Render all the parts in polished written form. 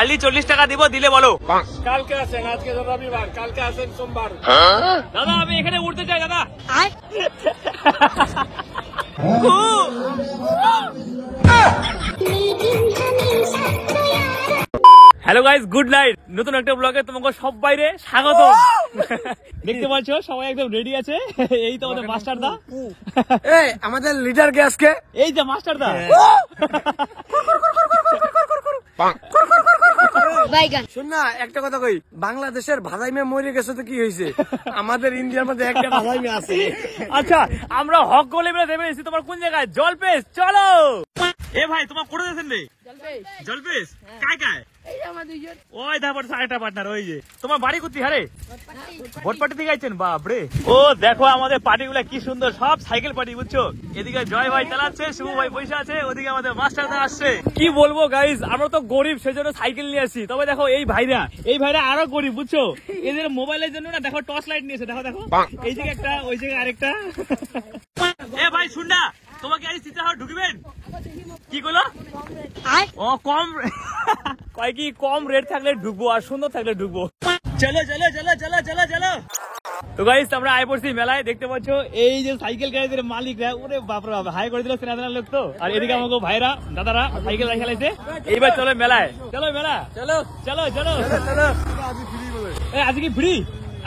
খালি 40 টাকা দিব, দিলে বলো। কালকে আসেন, আজকে রবিবার, কালকে আসেন সোমবার। দাদা আমি এখানে উঠতে চাই দাদা। Hello guys, good night. নতুন একটা ব্লগে তোমাকে সবাইরে স্বাগত। দেখতে পাচ্ছ সবাই একদম রেডি আছে। এই তো আমাদের মাস্টার দা, আমাদের লিডার কে আজকে এই যে মাস্টার দা। শোন না, একটা কথা কই, বাংলাদেশের ভাষাই মে মরে গেছে তো কি হয়েছে, আমাদের ইন্ডিয়ার মধ্যে একটা ভাষাই মে আছে। আচ্ছা আমরা হক গোলে মেরে দেবে এসেছি তোমার কোন জায়গায়? জলপেশ, চলো। এ ভাই তোমার কোথায় আছেন রে? জলপেশ কায় কায়? ওই তারপর আরেকটা পার্টনার, ওই যে তোমার বাড়ি কোথায়? হারে ভোট পার্টি থেকে আইছেন? বাপরে, ও দেখো আমাদের পার্টি গুলা কি সুন্দর, সব সাইকেল পার্টি, বুঝছো? এদিকে জয় ভাই চালাচ্ছে, শুভ ভাই বসে আছে, ওদিকে আমাদের মাস্টার দা আসছে। কি বলবো গাইজ, আমরা তো গরিব, সেজন্য সাইকেল নিয়ে আসি। তবে দেখো এই ভাইরা আরো গরিব, বুঝছো? এদের মোবাইলের জন্য না দেখো টর্চ লাইট নিয়েছে, দেখো দেখো, এই জায়গায় একটা, ওই জায়গায় আরেকটা। এ ভাই শুন না, তোমাকে আজ চিত্রহার ঢুকবেন? কি করলো? ও কম কয় কি, কম রেট থাকলে ঢুকবো আর সুন্দর থাকলে ঢুকবো। চলো চলো চলো চলো চলো চলো। তো গাইস আমরা আয় পড়ছি মেলায়, দেখতে পাচ্ছ এই যে সাইকেল গাড়িদের মালিকরা, ওরে বাপরে বাপ, হাই করে দিল সেনা লোক তো। আর এদিকে আমাকে ভাইরা দাদারা সাইকেল রাখা লাইছে। এইবার চলো মেলায়, চলো মেলা, চলো চলো চলো চলো। আজ কি ফ্রি?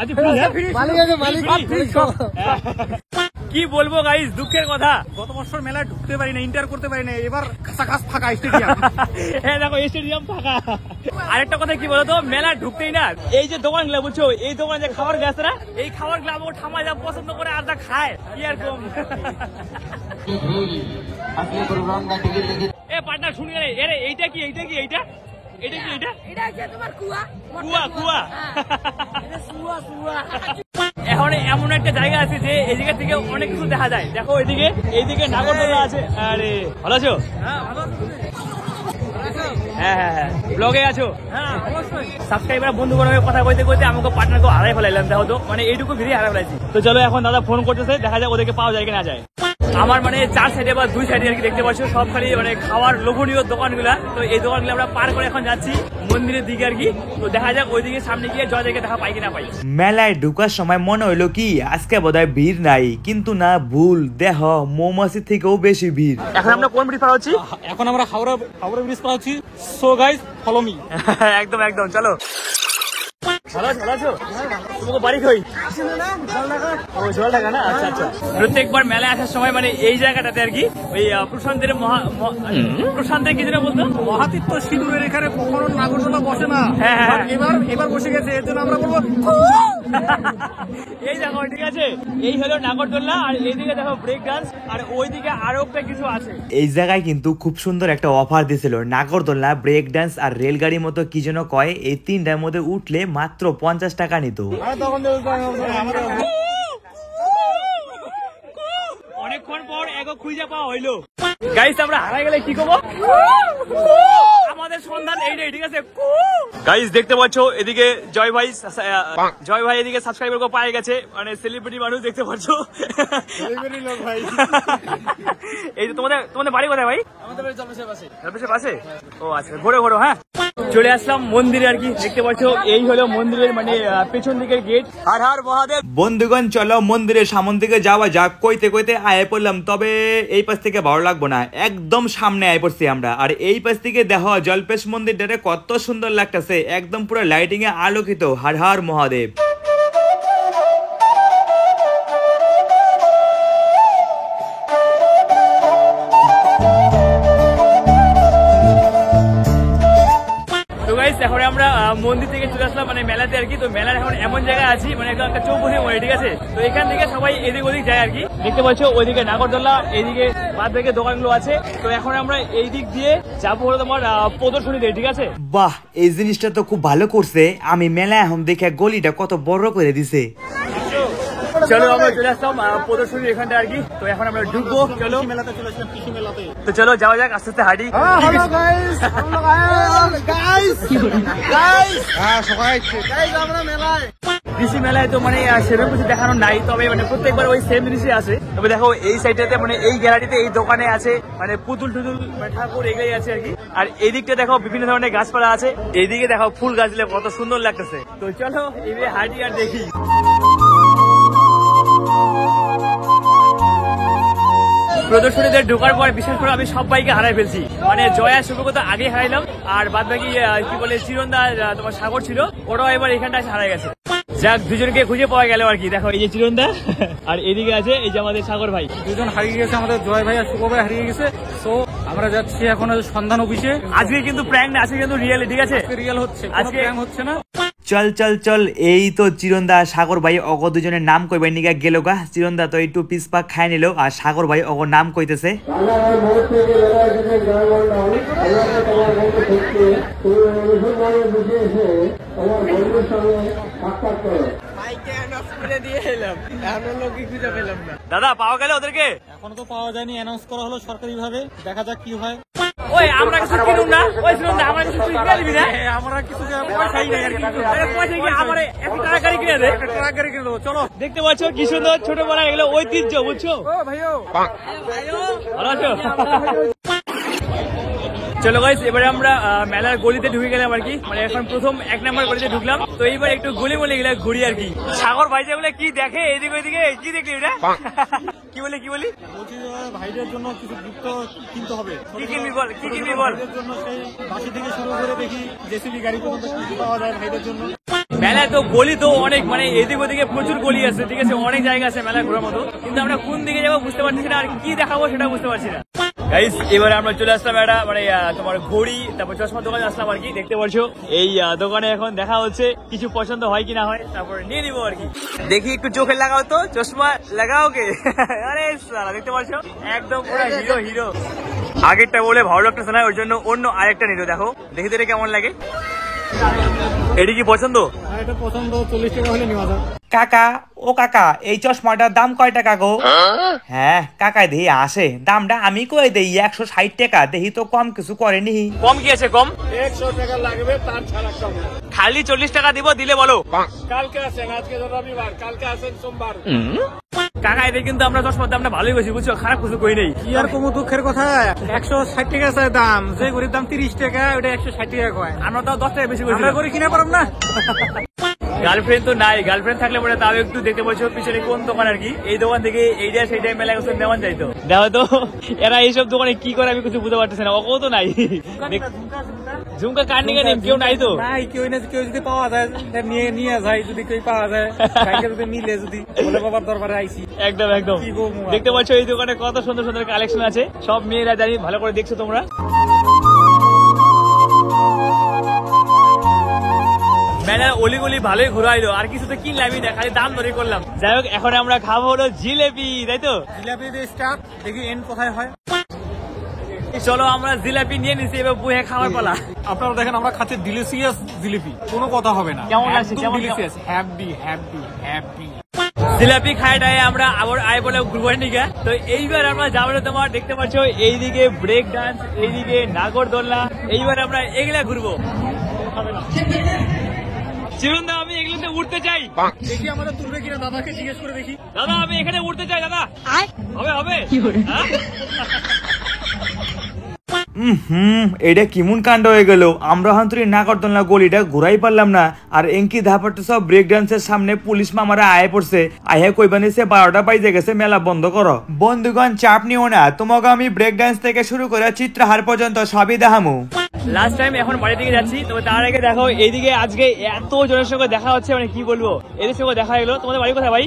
আজ ফ্রি, কি বলবো গাইস, দুঃখের কথা, গত বছর মেলায় ঢুকতে পারি না, ইন্টার করতে পারি না, এবার কাছাকাছি ফাঁকা স্টেডিয়াম। হ্যাঁ দেখো স্টেডিয়াম ফাঁকা। আরেকটা কথা কি বলতো, মেলা ঢুকতেই না এই যে দোকানগুলো, বুঝছো, এই দোকানে যে খাবার গেছে না, এই খাবার গুলো আমাকে ঠামা যা পছন্দ করে আর তা খায়, কি আর কম। এ পার্টনার শুনি রে, এরে এইটা কি, এইটা কি, এইটা এটা কি, এটা তোমার কুয়া কুয়া কুয়া। এখন এমন একটা জায়গা আছে যে এই জায়গা থেকে অনেক কিছু দেখা যায়। দেখো এদিকে, এইদিকে নাগরদোলা আছে। আরে ভালো আছো? হ্যাঁ হ্যাঁ হ্যাঁ, ব্লগে আছো? সাবস্ক্রাইবার বন্ধু বান্ধবের কথা কইতে কইতে আমাকে পার্টনারকে হারাই ফেলাইলাম, দেখো তো, মানে এইটুকু ভিড়ে হারাই ফেলাইছি। তো চলো এখন দাদা ফোন করতেছে, দেখা যায় ওদেরকে পাওয়া যায় কি না যায়। আমার মানে 4 সাইডে বা 2 সাইডে আর কি দেখতে পাচ্ছ সব খালি মানে খাওয়ার লোভনীয় দোকানগুলা। তো এই দোকানগুলো আমরা পার করে এখন যাচ্ছি মন্দিরের দিকে আর কি। তো দেখা যাক ওইদিকে সামনে গিয়ে জয়কে দেখা পাই কিনা পাই। মেলায় ঢুকার সময় মনে হইলো কি আজকে বোধহয় ভিড় নাই, কিন্তু না, ভুল, দেহ মৌমাছির থেকেও বেশি ভিড়। এখন আমরা কোন ব্রিজ পার হচ্ছি? এখন আমরা হাওড়া ব্রিজ পার হচ্ছি। So guys follow me. একদম একদম, চলো। ভালো আছো? ভালো আছো? তোমাকে বাড়ি কই? ও জলঢাকা না? আচ্ছা আচ্ছা। প্রত্যেকবার মেলায় আসার সময় মানে এই জায়গাটাতে আর কি ওই প্রশান্তের প্রশান্তের কি যেন বলতো, মহাতীর্থ সিঁদুরের এখানে কখনো নাগরদোলা বসে না। হ্যাঁ এবার বসে গেছে, এর জন্য আমরা বলবো এই দেখো, ঠিক আছে, এই হলো নাগরদোলা, আর এইদিকে দেখো ব্রেক ডান্স, আর ওইদিকে আরো একটা কিছু আছে। এই জায়গায় কিন্তু খুব সুন্দর একটা অফার দিছিল, নাগরদোলা, ব্রেক ডান্স আর রেলগাড়ির মতো কি যেন কয়, এই তিনটার মধ্যে উঠলে মাত্র 50 টাকা নিত। অনেকক্ষণ পর এগো খুঁজে পাওয়া হইলো। গাইস আমরা হারাই গেলে কি করবো? আমাদের সন্ধান এইটাই, ঠিক আছে। গাইস দেখতে পাচ্ছ এদিকে জয় ভাই এদিকে সাবস্ক্রাইবার কো পায়ে গেছে, মানে সেলিব্রিটি মানুষ, দেখতে পাচ্ছ। এই যে তোমাদের বাড়ি কোথায় ভাই? আমাদের বাড়ি জলপেশের পাশে। জলপেশের পাশে? ও আচ্ছা, ঘোরো ঘোরো। হ্যাঁ চলে আসলাম মন্দিরে আর কি, দেখতে পাচ্ছ এই হলো মন্দিরের মানে পেছন দিকের গেট। হর হর মহাদেব। বন্ধুগণ চলো মন্দিরের সামন থেকে যাওয়া যাক। কইতে কইতে আয় পড়লাম, তবে এই পাশ থেকে ভালো লাগবো না, একদম সামনে আয় পড়ছি আমরা। আর এই পাশ থেকে দেখো জলপেশ মন্দিরটারে কত সুন্দর লাগতেছে, একদম পুরো লাইটিং এ আলোকিত। হর হর মহাদেব। এখন আমরা মন্দির থেকে চলে আসলাম মানে মেলাতে আর কি। তো মেলার এখন এমন জায়গায় আছি মানে একটা চৌপথে মনে, ঠিক আছে। তো এখান থেকে সবাই এদিক ওদিক যায় আর কি, দেখতে পাচ্ছ ওইদিকে নাগরদোলা, এইদিকে বাদ থেকে দোকানগুলো আছে। তো এখন আমরা এই দিক দিয়ে যাবো হলো তোমার প্রদর্শনীতে, ঠিক আছে। বাহ, এই জিনিসটা তো খুব ভালো করছে। আমি মেলা এখন দেখে গলিটা কত বড় করে দিছে। চলো আমরা চলে আসলাম প্রদর্শনীর এখানটা আর কি। তো এখন আমরা ঢুকবো, চলো মেলাতে চলে আসলাম, কৃষি মেলাতে। তো চলো যাওয়া যাক, আস্তে আস্তে হাঁটি। আমরা মেলায় কৃষি মেলায় তো মানে সেরকম কিছু দেখানো নাই, তবে মানে প্রত্যেকবার ওই সেম জিনিসই আছে। তবে দেখো এই সাইডটাতে মানে এই গ্যালারিতে এই দোকানে আছে মানে পুতুল টুতুল ঠাকুর এগুলোই আছে আর কি। আর এই দিকটা দেখো বিভিন্ন ধরনের গাছপালা আছে, এইদিকে দেখো ফুল গাছ দিলে কত সুন্দর লাগতেছে। তো চলো এবারে হাঁটি আর দেখি। প্রদর্শনীতে ঢোকার পর বিশেষ করে আমি সব বাইকে হারাই ফেলছি, মানে জয়া শুভকতা আগে হারাইলাম, আর বাদ বাকি কি বলে চিরন্দা তোমার সাগর ছিল ওরাও এবার এখানটা এসে হারাই গেছে। যাক দুজনকে খুঁজে পাওয়া গেল আর কি। দেখো এই যে চিরন্দা আর এদিকে আছে এই যে আমাদের সাগর ভাই, দুজন হারিয়ে গেছে, আমাদের জয় ভাই আর শুভ ভাই হারিয়ে গেছে। তো আমরা যাচ্ছি এখন সন্ধান অফিসে। আজকে কিন্তু প্র্যাঙ্ক না, আজকে কিন্তু রিয়েল, ঠিক আছে রিয়েল হচ্ছে, আজকে প্র্যাঙ্ক হচ্ছে না। চল চল চল, এই তো চিরন্দা সাগর ভাই অগ দুজনের নাম কইবাই নিগা গেল গা। চিরন্দা তো একটু পিসপাক খাই নিল, আর সাগর ভাই অগ নাম কইতেছে। দাদা পাওয়া গেল ওদেরকে? এখনো তো পাওয়া যায়নি, অ্যানাউন্স করা হলো সরকারি ভাবে, দেখা যাক কি হয়। ওই আমরা কিছু কিনুন না, ওই চিরন্দা আমরা কিছু তুই কিনে দিবি না? আমরা কিছু পয়সাই নাই আর কি। আরে পয়সা কি আমার একটা ট্রাক গাড়ি কিনে দে, একটা ট্রাক গাড়ি কিনে দেবো, চলো। দেখতে পাচ্ছ কি সুন্দর ছোটবেলা এগুলো ঐতিহ্য, বুঝছো? ও ভাইও ভালো আছো? চলো গাইস এবারে আমরা মেলার গলিতে ঢুকে গেলাম আর কি, মানে এখন প্রথম 1 নম্বর গলিতে ঢুকলাম। তো এইবার একটু গলি মলে গেলে ঘুরি আর কি। সাগর ভাই যে বলে কি দেখে এদিকে ওইদিকে, কি দেখলি এটা? কি বলি বলছি ভাইদের জন্য কিছু গিফট কিনতে হবে। কি কিনবি বল, কি কিনবি বল? ভাইদের জন্য সেই বাসি থেকে শুরু করে দেখি জেসিবি গাড়ি পর্যন্ত কি পাওয়া যায় ভাইদের জন্য। মেলায় তো গলি তো অনেক, মানে এদিক ওদিকে প্রচুর গলি আছে, ঠিক আছে অনেক জায়গা আছে মেলায় ঘোরার মতো, কিন্তু আমরা কোন দিকে যাবো বুঝতে পারছি না, আর কি দেখাবো সেটা বুঝতে পারছি না। গাইস এবারে আমরা চলে আসলাম একটা মানে তোমার ঘড়ি তারপর চশমা দোকানে আসলাম আর কি। দেখতে পাচ্ছ এই দোকানে এখন দেখা হচ্ছে কিছু পছন্দ হয় কি না হয়, তারপর নিয়ে নিবো আর কি। দেখি একটু চোখে লাগাও তো, চশমা লাগাও কে? আরে সালা দেখতে পাচ্ছ একদম পুরো হিরো। আগেরটা বলে ভালো লাগতেছে না, ওই জন্য অন্য আরেকটা নিল। দেখো দেখি তো এটা কেমন লাগে। এটি কি পছন্দ? এটা পছন্দ, 40 টাকা হলে নেওয়া যায়। কাকা ও কাকা, এই চশমাটার দাম কয় টাকা গো? হ্যাঁ কাকা দেহি আসে, দামটা আমি কই দেই 160 টাকা, দেহি তো কম কিছু করেনি। কম কি আছে? কম 100 টাকা লাগবে, তার ছাড়া কম। খালি 40 টাকা দিব, দিলে বলো। কালকে আসেন, আজকে তো রবিবার, কালকে আসেন সোমবার। কাকা এদের কিন্তু আমরা চশমার দামটা ভালোই বেশি, বুঝছো, খারাপ কিছু কই নেই। কি আর কোনো দুঃখের কথা, 160 টাকা আছে দাম, যে গরিব দাম 30 টাকা, ওটা 160 টাকা কয়। আমরা তাও 10 টাকা বেশি করি, আমরা করে কিনা পারব না। গার্লফ্রেন্ড তো নাই, গার্লফ্রেন্ড থাকলে পরে তাও একটু দেখতে পাচ্ছ পিছনে কোন দোকান আর কি, এই দোকান থেকে এইটা সেইটাই মেলা গোসল নেওয়া যাইতো। দেখো তো এরা এইসব দোকানে কি করে আমি কিছু বুঝতে পারতেছি না, অকো তো নাই। ঝুমকা কার নিয়ে নেই, কেউ নাই তো নাই, কেউ যদি পাওয়া যায় নিয়ে যায়, যদি কেউ পাওয়া যায় যদি মিলে, যদি বলে বাবার দরবারে আইছি। একদম দেখতে পাচ্ছ এই দোকানে কত সুন্দর সুন্দর কালেকশন আছে, সব মেয়েরা জানি ভালো করে দেখছো তোমরা। মেলার অলিগলি ভালোই ঘুরাইলো, আর কিছু তো কিনলামই না, খালি দাম ধরে করলাম। যাই হোক এখন আমরা খাবো হলো জিলেপি, তাই তো? জিলাপি দিয়ে স্টার্ট, দেখি এন্ড কোথায় হয়। চলো আমরা জিলাপি নিয়ে নিছি, এবার বুহে খাওয়ার পালা। আপনারা দেখেন আমরা খাচ্ছি ডিলিশিয়াস জিলিপি, কোনো কথা হবে না। কেমন লাগছে? Delicious, happy. জিলাপি খাইটাই আমরা আবার আয় বলে ঘুরবো নিকা। তো এইবার আমরা যাবো তোমার, দেখতে পাচ্ছ এইদিকে ব্রেক ডান্স, এইদিকে নাগরদোলনা, এইবার আমরা এগুলা ঘুরবো। চিরন্দা আমি এগুলোতে উঠতে চাই, দেখি আমাদের তুলবে কিনা, দাদাকে জিজ্ঞেস করে দেখি। দাদা আমি এখানে উঠতে চাই, দাদা হবে হ্যাঁ? এটা কেমন কাণ্ড হয়ে গেল, আমরা হন্তরি নাগরদোলনা গলিটা ঘুরাই পারলাম না, আর এঙ্কি ধাপাটা সব ব্রেক ডান্সের সামনে পুলিশ মামারা আয়ে পড়ছে, আহে কইবা নিছে 12টা বাজে গেছে, মেলা বন্ধ করো। বন্ধুগণ চাপ নিও না, তোমাকে আমি ব্রেক ডান্স থেকে শুরু করে চিত্রহার পর্যন্ত সবই দেখামু। লাস্ট টাইম এখন বাড়ির দিকে যাচ্ছি, তবে তার আগে দেখো এইদিকে আজকে এত জনের সঙ্গে দেখা হচ্ছে, মানে কি বলবো, এদের সঙ্গে দেখা গেলো। তোমাদের বাড়ি কোথায় ভাই?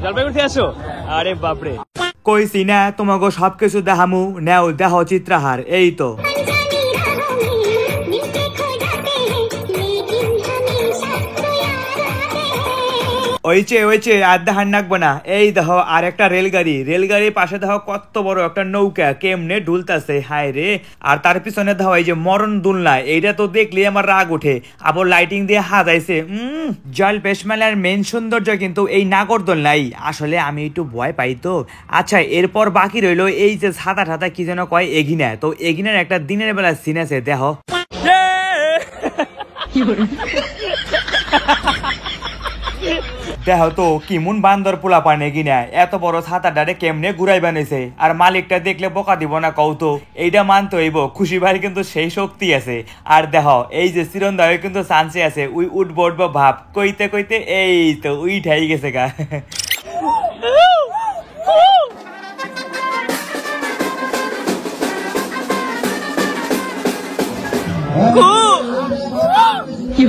জলপাইগুড়ি থেকে আসছো? আরে বাপরে, কইছি না তোমাকে সবকিছু দেখামু, নেও দেখো চিত্রহার, এই তো। ওইচে আর দেখার নাকবো না, এই দেখো আর একটা রেলগাড়ির পাশে দেখো কত বড় একটা নৌকা কেমনে ঢুলতাছে, হায় রে। আর তার পিছনে দেখো এই যে মরণ দুলনা, এইটা তো দেখলে আমার রাগ উঠে, আবার লাইটিং দিয়ে হাজাইছে। জলপেশ মেলার মেন সৌন্দর্য কিন্তু এই নাগরদোলনাই, আসলে আমি একটু ভয় পাই তো। আচ্ছা এরপর বাকি রইলো এই যে ছাতা ঠাতা কি যেন কয়, এগিনা, তো এগিনার একটা দিনের বেলা সিন আছে, দেখো। দেহ তো কিমুন বান্দর পোলা পানে কিনা এত বড় ছাতাটারে কেমনে ঘুরাই বানাইছে আর মালিকটা দেখলে বোকা দিব না কৌতো এইটা মানতে হইব খুশি ভাই কিন্তু সেই শক্তি আছে আর দেহ এই যে চিরন্দা কিন্তু চান্সে আছে উই উঠবো উঠবো ভাব কইতে কইতে এই তো উই ঠাই গেছে গা কি